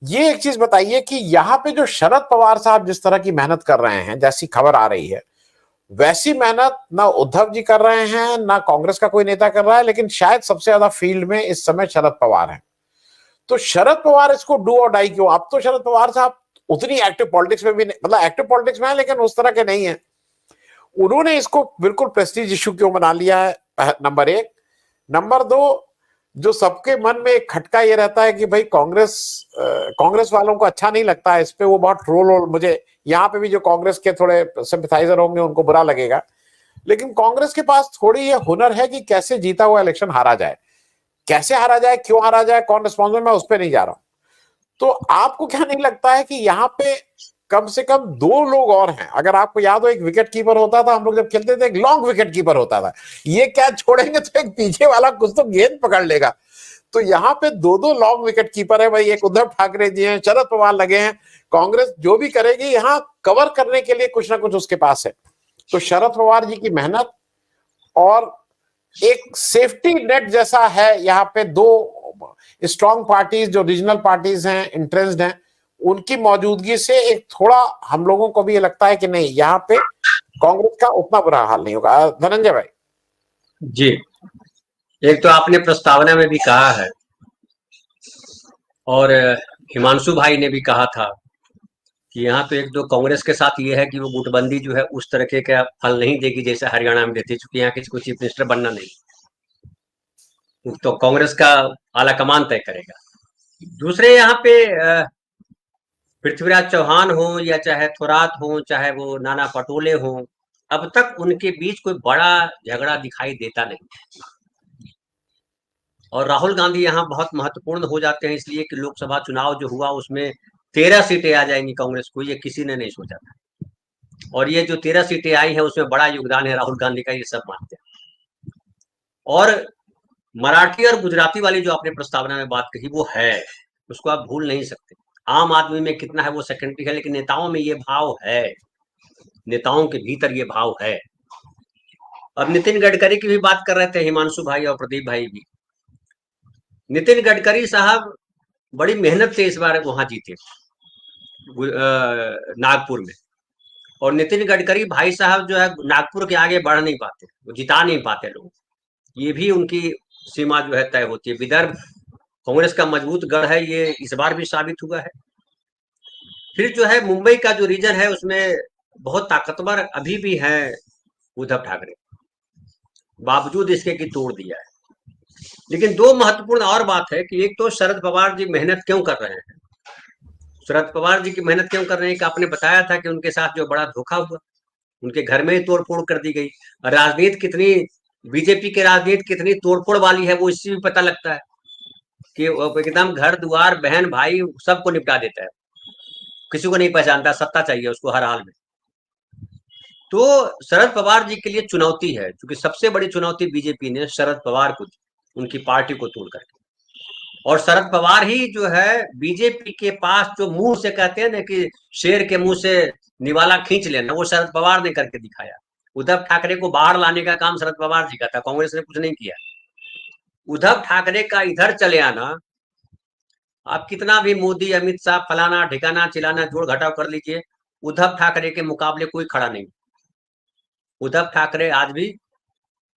ये एक चीज बताइए कि यहाँ पे जो शरद पवार साहब जिस तरह की मेहनत कर रहे हैं, जैसी खबर आ रही है, वैसी मेहनत ना उद्धव जी कर रहे हैं, ना कांग्रेस का कोई नेता कर रहा है, लेकिन शायद सबसे ज्यादा फील्ड में इस समय शरद पवार हैं। तो शरद पवार इसको डू और डाई क्यों? अब तो शरद पवार साहब उतनी एक्टिव पॉलिटिक्स में भी नहीं, मतलब एक्टिव पॉलिटिक्स में है लेकिन उस तरह के नहीं है। उन्होंने इसको बिल्कुल प्रेस्टीज इशू क्यों बना लिया है? नंबर एक। नंबर दो, जो सबके मन में एक खटका ये रहता है कि भाई कांग्रेस वालों को अच्छा नहीं लगता है इस पे, वो बहुत ट्रोल, मुझे यहाँ पे भी जो कांग्रेस के थोड़े सिंपैथाइजर होंगे उनको बुरा लगेगा, लेकिन कांग्रेस के पास थोड़ी ये हुनर है कि कैसे जीता हुआ इलेक्शन हारा जाए, कैसे हारा जाए, क्यों हारा जाए, कौन रिस्पॉन्सिबल, मैं उस पर नहीं जा रहा हूं। तो आपको क्या नहीं लगता है कि यहाँ पे कम से कम दो लोग और हैं? अगर आपको याद हो, एक विकेट कीपर होता था, हम लोग जब खेलते थे, एक लॉन्ग विकेट कीपर होता था, ये क्या छोड़ेंगे तो एक पीछे वाला कुछ तो गेंद पकड़ लेगा। तो यहाँ पे दो दो लॉन्ग विकेट कीपर है भाई, एक उद्धव ठाकरे जी हैं, शरद पवार लगे हैं। कांग्रेस जो भी करेगी यहाँ कवर करने के लिए कुछ ना कुछ उसके पास है। तो शरद पवार जी की मेहनत और एक सेफ्टी नेट जैसा है यहाँ पे, दो स्ट्रॉन्ग पार्टीज जो रीजनल पार्टीज हैं, इंटरेस्टेड हैं, उनकी मौजूदगी से एक थोड़ा हम लोगों को भी ये लगता है कि नहीं, यहाँ पे कांग्रेस का उतना बुरा हाल नहीं होगा। धनंजय भाई जी, एक तो आपने प्रस्तावना में भी कहा है और हिमांशु भाई ने भी कहा था कि यहाँ तो एक तो कांग्रेस के साथ ये है कि वो गुटबंदी जो है उस तरह का फल नहीं देगी जैसे हरियाणा में देती, चूंकि यहाँ किसी को चीफ मिनिस्टर बनना नहीं, तो कांग्रेस का आला कमान तय करेगा। दूसरे यहाँ पे पृथ्वीराज चौहान हो या चाहे थोरात हो, चाहे वो नाना पटोले हो, अब तक उनके बीच कोई बड़ा झगड़ा दिखाई देता नहीं। और राहुल गांधी यहाँ बहुत महत्वपूर्ण हो जाते हैं इसलिए कि लोकसभा चुनाव जो हुआ उसमें 13 सीटें आ जाएंगी कांग्रेस को, ये किसी ने नहीं सोचा था। और ये जो 13 सीटें आई हैं उसमें बड़ा योगदान है राहुल गांधी का, ये सब मानते हैं। और मराठी और गुजराती वाली जो आपने प्रस्तावना में बात कही वो है, उसको आप भूल नहीं सकते। आम आदमी में कितना है वो सेकेंडरी है, लेकिन नेताओं में ये भाव है, नेताओं के भीतर ये भाव है। अब नितिन गडकरी की भी बात कर रहे थे हिमांशु भाई और प्रदीप भाई भी। नितिन गडकरी साहब बड़ी मेहनत से इस बार वहां जीते नागपुर में, और नितिन गडकरी भाई साहब जो है नागपुर के आगे बढ़ नहीं पाते, वो जिता नहीं पाते लोग, ये भी उनकी सीमा जो है तय होती है। विदर्भ कांग्रेस का मजबूत गढ़ है, ये इस बार भी साबित हुआ है। फिर जो है मुंबई का जो रीजन है उसमें बहुत ताकतवर अभी भी है उद्धव ठाकरे, बावजूद इसके कि तोड़ दिया है। लेकिन दो महत्वपूर्ण और बात है कि एक तो शरद पवार जी मेहनत क्यों कर रहे हैं, शरद पवार जी की मेहनत क्यों कर रहे हैं कि आपने बताया था कि उनके साथ जो बड़ा धोखा हुआ, उनके घर में ही तोड़फोड़ कर दी गई। राजनीति कितनी, बीजेपी की राजनीति कितनी तोड़फोड़ वाली है वो इससे भी पता लगता है कि वो एकदम घर द्वार बहन भाई सबको निपटा देता है, किसी को नहीं पहचानता, सत्ता चाहिए उसको हर हाल में। तो शरद पवार जी के लिए चुनौती है, क्योंकि सबसे बड़ी चुनौती बीजेपी ने शरद पवार को दी, उनकी पार्टी को तोड़ करके। और शरद पवार ही जो है बीजेपी के पास जो मुंह से कहते हैं ना कि शेर के मुंह से निवाला खींच लेना, वो शरद पवार ने करके दिखाया। उद्धव ठाकरे को बाहर लाने का काम शरद पवार जी का था, कांग्रेस ने कुछ नहीं किया। उद्धव ठाकरे का इधर चले आना, आप कितना भी मोदी अमित शाह फलाना ठिकाना चिलाना जोड़ घटाव कर लीजिए, उद्धव ठाकरे के मुकाबले कोई खड़ा नहीं। उद्धव ठाकरे आज भी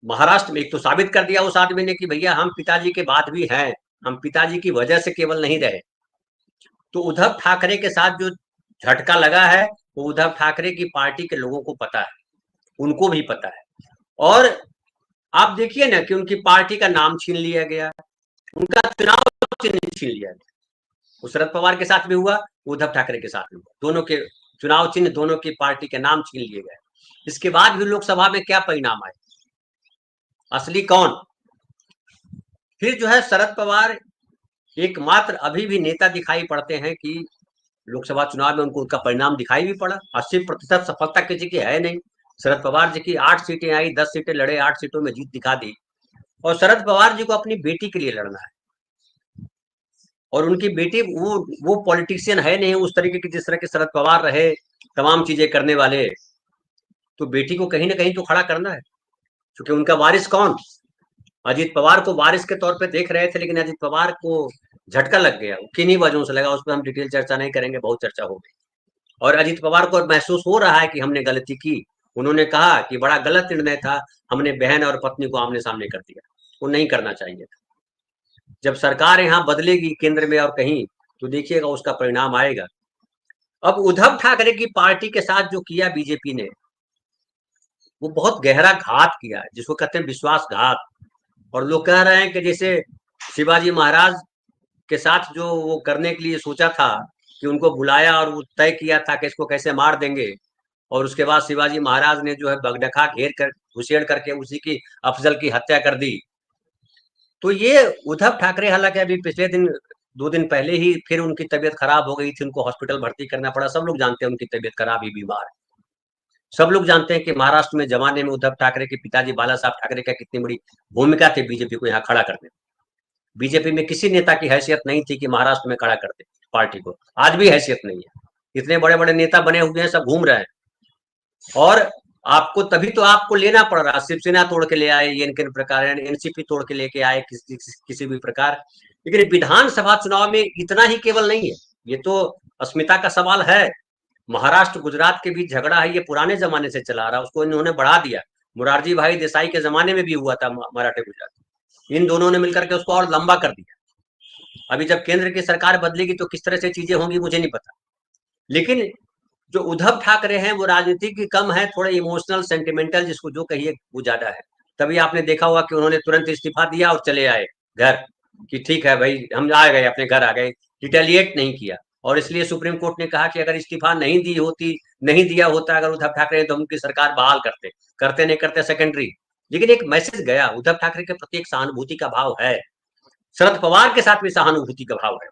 महाराष्ट्र में एक तो साबित कर दिया उस आदमी ने कि भैया हम पिताजी के बाद भी हैं, हम पिताजी की वजह से केवल नहीं रहे। तो उद्धव ठाकरे के साथ जो झटका लगा है वो उद्धव ठाकरे की पार्टी के लोगों को पता है, उनको भी पता है। और आप देखिए ना कि उनकी पार्टी का नाम छीन लिया गया, उनका चुनाव चिन्ह छीन लिया गया। वो शरद पवार के साथ भी हुआ, उद्धव ठाकरे के साथ भी हुआ, दोनों के चुनाव चिन्ह, दोनों की पार्टी के नाम छीन लिए गए। इसके बाद भी लोकसभा में क्या परिणाम आए, असली कौन? फिर जो है शरद पवार एकमात्र अभी भी नेता दिखाई पड़ते हैं कि लोकसभा चुनाव में उनको उनका परिणाम दिखाई भी पड़ा। 80% सफलता किसी की है नहीं। शरद पवार जी की 8 सीटें आई, 10 सीटें लड़े, 8 सीटों में जीत दिखा दी। और शरद पवार जी को अपनी बेटी के लिए लड़ना है, और उनकी बेटी वो पॉलिटिशियन है नहीं उस तरीके की जिस तरह के शरद पवार रहे, तमाम चीजें करने वाले। तो बेटी को कहीं ना कहीं तो खड़ा करना है, क्योंकि उनका वारिस कौन? अजीत पवार को वारिस के तौर पे देख रहे थे, लेकिन अजीत पवार को झटका लग गया, किन्हीं वजहों से लगा। उस पर हम डिटेल चर्चा नहीं करेंगे, बहुत चर्चा हो गई। और अजित पवार को महसूस हो रहा है कि हमने गलती की। उन्होंने कहा कि बड़ा गलत निर्णय था, हमने बहन और पत्नी को आमने सामने कर दिया, वो नहीं करना चाहिए था। जब सरकार यहाँ बदलेगी केंद्र में और कहीं, तो देखिएगा उसका परिणाम आएगा। अब उद्धव ठाकरे की पार्टी के साथ जो किया बीजेपी ने, वो बहुत गहरा घात किया है, जिसको कहते हैं विश्वासघात। और लोग कह रहे हैं कि जैसे शिवाजी महाराज के साथ जो वो करने के लिए सोचा था, कि उनको बुलाया और वो तय किया था कि इसको कैसे मार देंगे, और उसके बाद शिवाजी महाराज ने जो है बगडखा घेर कर घुसेड़ करके उसी की अफजल की हत्या कर दी। तो ये उद्धव ठाकरे, हालांकि अभी पिछले दिन 2 दिन पहले ही फिर उनकी तबीयत खराब हो गई थी, उनको हॉस्पिटल भर्ती करना पड़ा। सब लोग जानते हैं उनकी तबीयत खराब ही, बीमार है। सब लोग जानते हैं कि महाराष्ट्र में जमाने में उद्धव ठाकरे के पिताजी बाला साहब ठाकरे का कितनी बड़ी भूमिका थी बीजेपी को यहाँ खड़ा करने में। बीजेपी में किसी नेता की हैसियत नहीं थी कि महाराष्ट्र में खड़ा करते पार्टी को, आज भी हैसियत नहीं है। इतने बड़े बड़े नेता बने हुए हैं, सब घूम रहे हैं। और आपको तभी तो आपको लेना पड़ रहा, शिवसेना तोड़ के ले आए, ये इनके प्रकार एनसीपी तोड़ के लेके आए किसी भी प्रकार। लेकिन विधानसभा चुनाव में इतना ही केवल नहीं है, ये तो अस्मिता का सवाल है। महाराष्ट्र गुजरात के बीच झगड़ा है, ये पुराने जमाने से चला रहा, उसको इन्होंने बढ़ा दिया। मुरारजी भाई देसाई के जमाने में भी हुआ था मराठे गुजरात, इन दोनों ने मिलकर के उसको और लंबा कर दिया। अभी जब केंद्र की सरकार बदलेगी तो किस तरह से चीजें होंगी मुझे नहीं पता। लेकिन जो उद्धव ठाकरे हैं वो राजनीति की कम है, थोड़े इमोशनल सेंटिमेंटल, जिसको जो कहिए वो ज्यादा है। तभी आपने देखा होगा कि उन्होंने तुरंत इस्तीफा दिया और चले आए घर, कि ठीक है भाई हम आ गए, अपने घर आ गए, रिटेलिएट नहीं किया। और इसलिए सुप्रीम कोर्ट ने कहा कि अगर इस्तीफा नहीं दिया होता अगर उद्धव ठाकरे, तो उनकी सरकार बहाल करते नहीं करते सेकेंडरी। लेकिन एक मैसेज गया, उद्धव ठाकरे के प्रति एक सहानुभूति का भाव है, शरद पवार के साथ भी सहानुभूति का भाव है।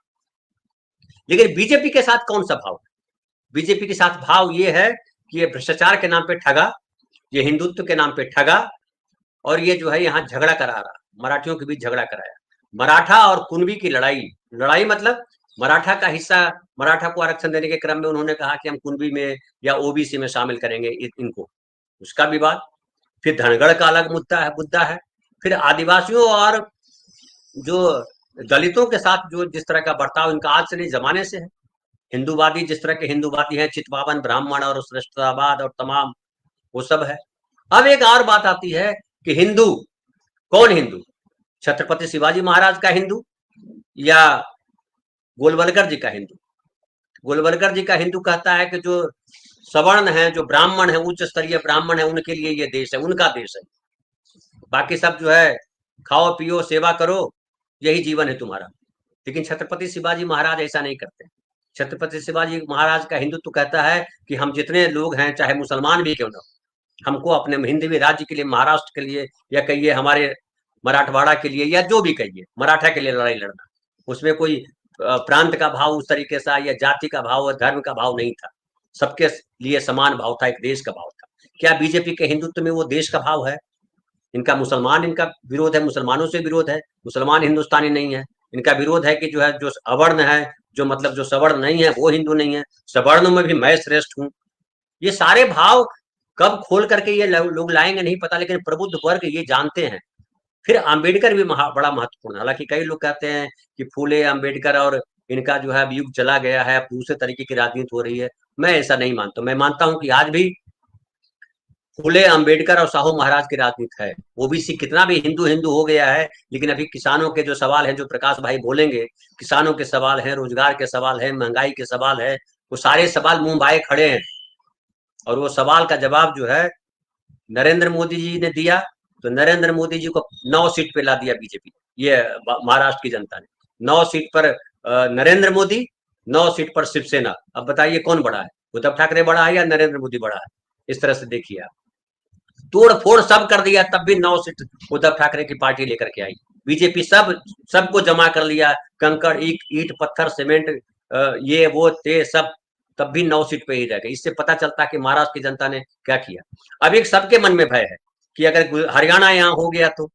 लेकिन बीजेपी के साथ कौन सा भाव है? बीजेपी के साथ भाव ये है कि ये भ्रष्टाचार के नाम पे ठगा, ये हिंदुत्व के नाम पे ठगा, और ये जो है यहाँ झगड़ा करा रहा, मराठियों के बीच झगड़ा कराया। मराठा और कुणबी की लड़ाई मतलब मराठा का हिस्सा, मराठा को आरक्षण देने के क्रम में उन्होंने कहा कि हम कुणबी में या ओबीसी में शामिल करेंगे इनको, उसका विवाद। फिर धनगढ़ का अलग मुद्दा है। फिर आदिवासियों और जो दलितों के साथ जो जिस तरह का बर्ताव इनका आज से नहीं जमाने से है, हिंदूवादी जिस तरह के हिंदूवादी हैं, चितपावन ब्राह्मण और श्रेष्ठतावाद और तमाम वो सब है। अब एक और बात आती है कि हिंदू, कौन हिंदू? छत्रपति शिवाजी महाराज का हिंदू या गोलवलकर जी का हिंदू? गोलवलकर जी का हिंदू कहता है कि जो सवर्ण है, जो ब्राह्मण है, उच्च स्तरीय ब्राह्मण है, उनके लिए ये देश है, उनका देश है। बाकी सब जो है खाओ पियो सेवा करो, यही जीवन है तुम्हारा। लेकिन छत्रपति शिवाजी महाराज ऐसा नहीं करते। छत्रपति शिवाजी महाराज का हिंदुत्व कहता है कि हम जितने लोग हैं, चाहे मुसलमान भी क्यों ना, हमको अपने हिंदवी राज्य के लिए, महाराष्ट्र के लिए, या कहिए हमारे मराठवाड़ा के लिए, या जो भी कहिए मराठा के लिए लड़ाई लड़ना। उसमें कोई प्रांत का भाव उस तरीके से या जाति का भाव और धर्म का भाव नहीं था, सबके लिए समान भाव था, एक देश का भाव था। क्या बीजेपी के हिंदुत्व में वो देश का भाव है? इनका विरोध है, मुसलमानों से विरोध है, मुसलमान हिंदुस्तानी नहीं है। इनका विरोध है कि जो है जो अवर्ण है, जो मतलब जो सवर्ण नहीं है वो हिंदू नहीं है, सवर्ण में भी मैं श्रेष्ठ हूँ। ये सारे भाव कब खोल करके ये लोग लाएंगे नहीं पता, लेकिन प्रबुद्ध वर्ग ये जानते हैं। फिर अंबेडकर भी बड़ा महत्वपूर्ण है। हालांकि कई लोग कहते हैं कि फूले अंबेडकर और इनका जो है युग चला गया है, दूसरे तरीके की राजनीति हो रही है। मैं ऐसा नहीं मानता। मैं मानता हूं कि आज भी फूले अंबेडकर और साहू महाराज की राजनीति है। ओबीसी कितना भी हिंदू हिंदू हो गया है, लेकिन अभी किसानों के जो सवाल हैं, जो प्रकाश भाई बोलेंगे, किसानों के सवाल हैं, रोजगार के सवाल हैं, महंगाई के सवाल है, वो सारे सवाल मुंह भाए खड़े हैं। और वो सवाल का जवाब जो है नरेंद्र मोदी जी ने दिया, तो नरेंद्र मोदी जी को 9 सीट पे ला दिया बीजेपी, ये महाराष्ट्र की जनता ने। 9 सीट पर नरेंद्र मोदी, 9 सीट पर शिवसेना। अब बताइए कौन बड़ा है, उद्धव ठाकरे बड़ा है या नरेंद्र मोदी बड़ा है? इस तरह से देखिए आप, तोड़ फोड़ सब कर दिया, तब भी 9 सीट उद्धव ठाकरे की पार्टी लेकर के आई। बीजेपी सबको जमा कर लिया, कंकड़ ईट पत्थर सीमेंट ये वो ते सब, तब भी 9 सीट पे ही रह गए। इससे पता चलता है कि महाराष्ट्र की जनता ने क्या किया। अब एक सबके मन में भय है कि अगर हरियाणा यहाँ हो गया, तो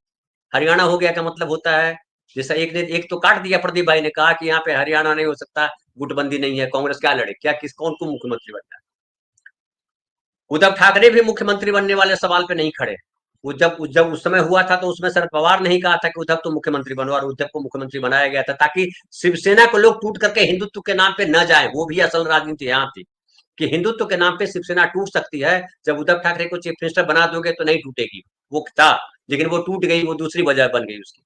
हरियाणा हो गया का मतलब होता है, जैसा एक तो काट दिया, प्रदीप भाई ने कहा कि यहाँ पे हरियाणा नहीं हो सकता, गुटबंदी नहीं है, कांग्रेस क्या लड़े, क्या कौन को मुख्यमंत्री बनता है? उद्धव ठाकरे भी मुख्यमंत्री बनने वाले सवाल पे नहीं खड़े। वो जब उस समय हुआ था तो उसमें शरद पवार नहीं कहा था कि उद्धव तो मुख्यमंत्री बनो, और उद्धव को मुख्यमंत्री बनाया गया था ताकि शिवसेना को लोग टूट करके हिंदुत्व के नाम पे न जाए। वो भी असल राजनीति यहाँ थी कि हिंदुत्व के नाम पे शिवसेना टूट सकती है, जब उद्धव ठाकरे को चीफ मिनिस्टर बना दोगे तो नहीं टूटेगी, वो था। लेकिन वो टूट गई, वो दूसरी वजह बन गई उसकी।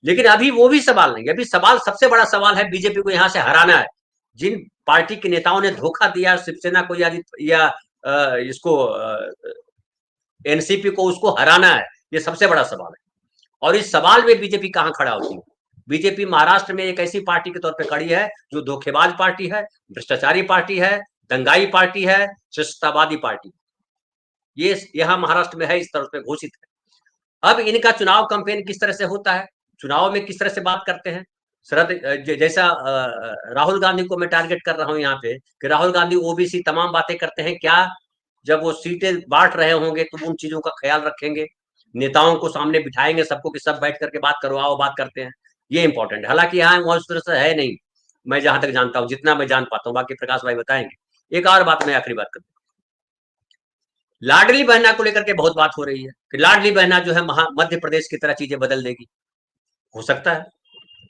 लेकिन अभी वो भी सवाल नहीं, अभी सवाल, सबसे बड़ा सवाल है बीजेपी को यहाँ से हराना है। जिन पार्टी के नेताओं ने धोखा दिया शिवसेना को या इसको एनसीपी को, उसको हराना है, ये सबसे बड़ा सवाल है। और इस सवाल में बीजेपी कहां खड़ा होती है? बीजेपी महाराष्ट्र में एक ऐसी पार्टी के तौर पे खड़ी है जो धोखेबाज पार्टी है, भ्रष्टाचारी पार्टी है, दंगाई पार्टी है, श्रेष्ठतावादी पार्टी। ये यहाँ महाराष्ट्र में है, इस तरह से घोषित है। अब इनका चुनाव कैंपेन किस तरह से होता है, चुनाव में किस तरह से बात करते हैं, जैसा राहुल गांधी को मैं टारगेट कर रहा हूं यहाँ पे कि राहुल गांधी ओबीसी तमाम बातें करते हैं क्या? जब वो सीटें बांट रहे होंगे तो उन चीजों का ख्याल रखेंगे, नेताओं को सामने बिठाएंगे सबको कि सब बैठ करके बात करो, आओ बात करते हैं, ये इंपॉर्टेंट है। हालांकि यहाँ उस तरह से है नहीं, मैं जहां तक जानता हूँ, जितना मैं जान पाता हूँ, बाकी प्रकाश भाई बताएंगे। एक और बात मैं आखिरी बात करता हूँ, लाडली बहना को लेकर के बहुत बात हो रही है कि लाडली बहना जो है मध्य प्रदेश की तरह चीजें बदल देगी। हो सकता है,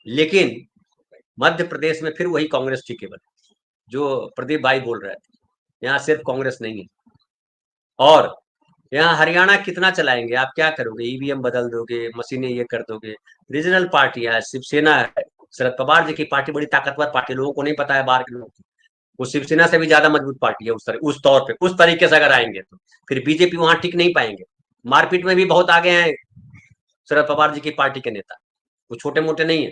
लेकिन मध्य प्रदेश में फिर वही कांग्रेस टिकेबल, जो प्रदीप भाई बोल रहे थे, यहाँ सिर्फ कांग्रेस नहीं है। और यहाँ हरियाणा कितना चलाएंगे आप, क्या करोगे? ईवीएम बदल दोगे, मशीनें ये कर दोगे। रीजनल पार्टी है, शिवसेना है, शरद पवार जी की पार्टी बड़ी ताकतवर पार्टी, लोगों को नहीं पता है बाहर के लोगों को, वो शिवसेना से भी ज्यादा मजबूत पार्टी है उस तौर पे, उस तरीके से अगर आएंगे तो फिर बीजेपी वहां टिक नहीं पाएंगे। मारपीट में भी बहुत आगे हैं शरद पवार जी की पार्टी के नेता, वो छोटे मोटे नहीं है।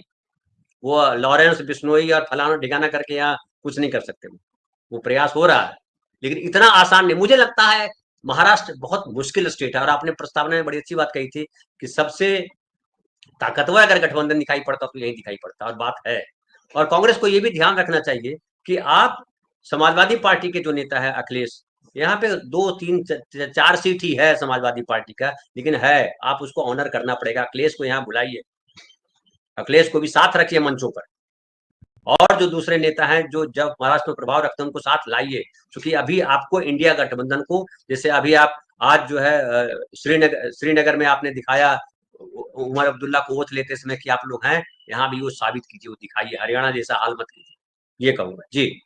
वो लॉरेंस बिश्नोई और फलाना ढिकाना करके यहाँ कुछ नहीं कर सकते। वो प्रयास हो रहा है, लेकिन इतना आसान नहीं। मुझे लगता है महाराष्ट्र बहुत मुश्किल स्टेट है, और आपने प्रस्तावना में बड़ी अच्छी बात कही थी कि सबसे ताकतवर अगर गठबंधन दिखाई पड़ता तो यही दिखाई पड़ता, और बात है। और कांग्रेस को यह भी ध्यान रखना चाहिए कि आप, समाजवादी पार्टी के जो नेता है अखिलेश, यहाँ पे 2 3 4 सीट ही है समाजवादी पार्टी का, लेकिन है, आप उसको ऑनर करना पड़ेगा। अखिलेश को यहाँ बुलाइए, अखिलेश को भी साथ रखिए मंचों पर, और जो दूसरे नेता हैं जो जब महाराष्ट्र में प्रभाव रखते हैं उनको साथ लाइए। क्योंकि अभी आपको इंडिया गठबंधन को, जैसे अभी आप आज जो है श्रीनगर में आपने दिखाया उमर अब्दुल्ला को वोट लेते समय कि आप लोग हैं, यहाँ भी वो साबित कीजिए, वो दिखाइए, हरियाणा जैसा हाल मत कीजिए, ये कहूंगा जी।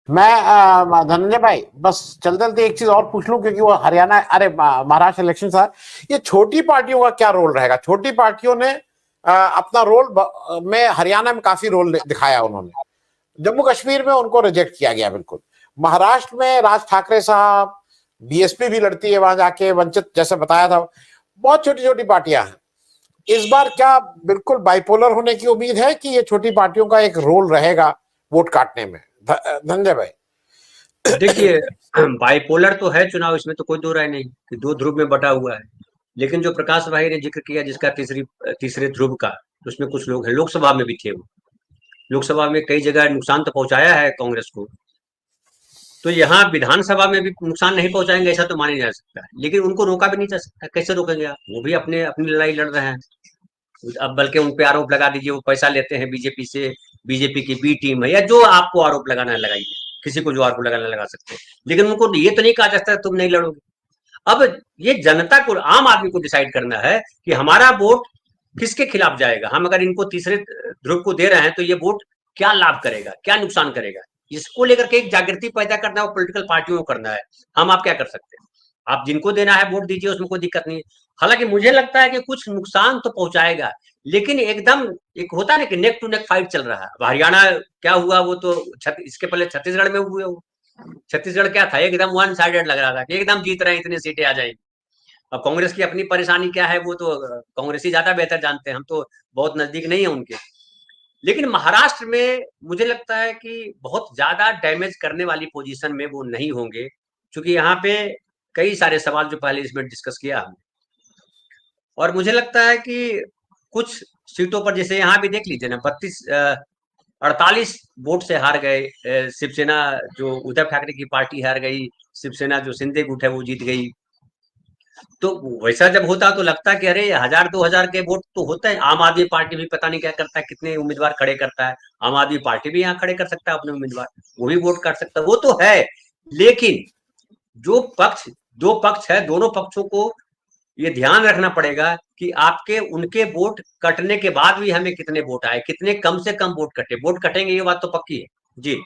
मैं धनंजय भाई बस चलते चलते एक चीज और पूछ लूं, क्योंकि वो हरियाणा, अरे महाराष्ट्र इलेक्शन था, ये छोटी पार्टियों का क्या रोल रहेगा? छोटी पार्टियों ने अपना रोल में हरियाणा में काफी रोल दिखाया उन्होंने, जम्मू कश्मीर में उनको रिजेक्ट किया गया बिल्कुल। महाराष्ट्र में राज ठाकरे साहब, बीएसपी भी लड़ती है वहां जाके, वंचित जैसे बताया था, बहुत छोटी छोटी पार्टियां हैं। इस बार क्या बिल्कुल बाइपोलर होने की उम्मीद है कि ये छोटी पार्टियों का एक रोल रहेगा वोट काटने में? धनंजय भाई देखिए, बाइपोलर तो है चुनाव, इसमें तो कोई दो राय नहीं कि दो ध्रुव में बटा हुआ है। लेकिन जो प्रकाश भाई ने जिक्र किया जिसका तीसरे ध्रुव का, तो उसमें कुछ लोग हैं, लोकसभा में भी थे वो, लोकसभा में कई जगह नुकसान तो पहुंचाया है कांग्रेस को, तो यहाँ विधानसभा में भी नुकसान नहीं पहुंचाएंगे ऐसा तो माना जा सकता है, लेकिन उनको रोका भी नहीं जा सकता। कैसे रोकेंगे आप? वो भी अपने अपनी लड़ाई लड़ रहे हैं। अब बल्कि उन पे आरोप लगा दीजिए वो पैसा लेते हैं बीजेपी से, बीजेपी की बी टीम है, या जो आपको आरोप लगाना है लगाइए, किसी को जो आरोप लगाना लगा सकते हैं, लेकिन उनको ये तो नहीं कहा जा सकता तुम नहीं लड़ोगे। अब ये जनता को, आम आदमी को डिसाइड करना है कि हमारा वोट किसके खिलाफ जाएगा। हम अगर इनको तीसरे ध्रुव को दे रहे हैं तो ये वोट क्या लाभ करेगा, क्या नुकसान करेगा, इसको लेकर के एक जागृति पैदा करना है, वो पोलिटिकल पार्टियों को करना है। हम आप क्या कर सकते हैं? आप जिनको देना है वोट दीजिए, उसमें कोई दिक्कत नहीं है। हालांकि मुझे लगता है कि कुछ नुकसान तो पहुंचाएगा, लेकिन एकदम एक होता है ना कि नेक टू नेक फाइट चल रहा है। हरियाणा क्या हुआ, वो तो इसके पहले छत्तीसगढ़ में हुए, छत्तीसगढ़ क्या था, एकदम वन साइडेड लग रहा था कि एकदम जीत रहे हैं, इतनी सीटें आ जाएंगी। अब कांग्रेस की अपनी परेशानी क्या है वो तो कांग्रेसी ज्यादा बेहतर जानते हैं, हम तो बहुत नजदीक नहीं है उनके। लेकिन महाराष्ट्र में मुझे लगता है कि बहुत ज्यादा डैमेज करने वाली पोजीशन में वो नहीं होंगे, क्योंकि यहाँ पे कई सारे सवाल जो पहले इसमें डिस्कस किया हमने, और मुझे लगता है कि कुछ सीटों पर, जैसे यहाँ भी देख लीजिए ना, 48 वोट से हार गए शिवसेना, जो उद्धव ठाकरे की पार्टी हार गई, शिवसेना जो शिंदे गुट है वो जीत गई। तो वैसा जब होता तो लगता कि अरे 1000 2000 के वोट तो होते हैं। आम आदमी पार्टी भी पता नहीं क्या करता है, कितने उम्मीदवार खड़े करता है, आम आदमी पार्टी भी यहाँ खड़े कर सकता है अपने उम्मीदवार, वो भी वोट काट सकता है, वो तो है। लेकिन जो पक्ष, दो पक्ष है, दोनों पक्षों को ये ध्यान रखना पड़ेगा कि आपके उनके वोट कटने के बाद भी हमें कितने वोट आए, कितने कम से कम वोट कटे। वोट कटेंगे, ये बात तो पक्की है जी।